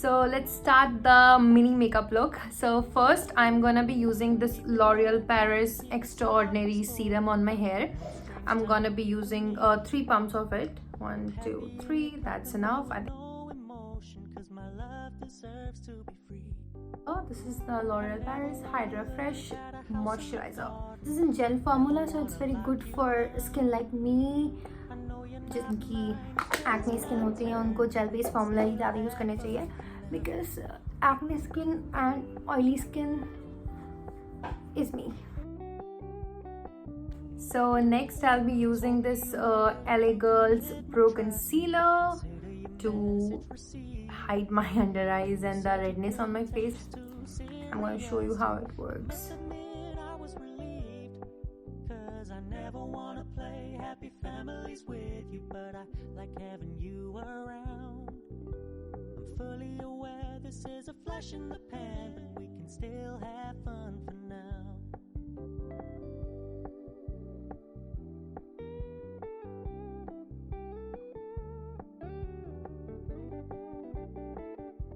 So let's start the mini makeup look. So first I'm gonna be using this L'Oreal Paris Extraordinary serum on my hair. I'm gonna be using 3 pumps of it. 1, 2, 3. That's enough. Oh, this is the L'Oreal Paris Hydra Fresh Moisturizer. This is in gel formula, so it's very good for skin like me, जिनकी acne skin होती है उनको gel based formula ही ज़्यादा use करने चाहिए, because acne skin and oily skin is me. So next I'll be using this LA Girls Pro Concealer to hide my under eyes and the redness on my face. I'm going to show you how it works. Happy families with you, but I like having you around. I'm fully aware this is a flash in the pan, but we can still have fun for now.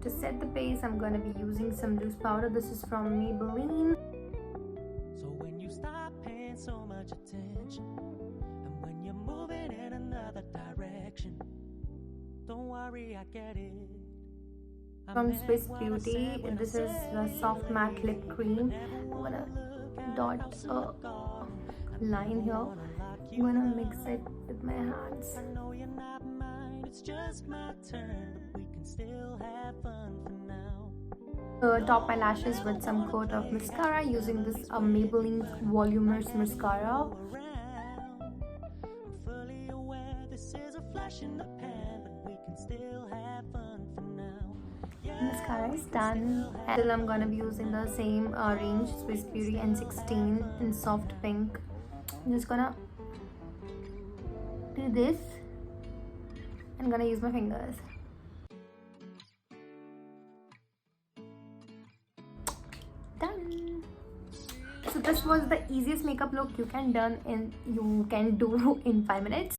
To set the base, I'm going to be using some loose powder. This is from Maybelline. So when you stop paying so much attention, and when you're moving in another direction, don't worry, I get it. From Swiss Beauty, this is the soft matte lip cream. I'm gonna dot a line here. I'm gonna mix it with my hands. It's just my turn, but we can still have fun for now. Top my lashes with some coat of mascara using this Maybelline Voluminous Mascara. I'm fully aware this is a flash in the pan, but we can still have fun for now. Mascara is done. And still I'm gonna be using the same range, Swiss Beauty N16 in soft pink. I'm just gonna do this. I'm gonna use my fingers. Done. So this was the easiest makeup look you can do in 5 minutes.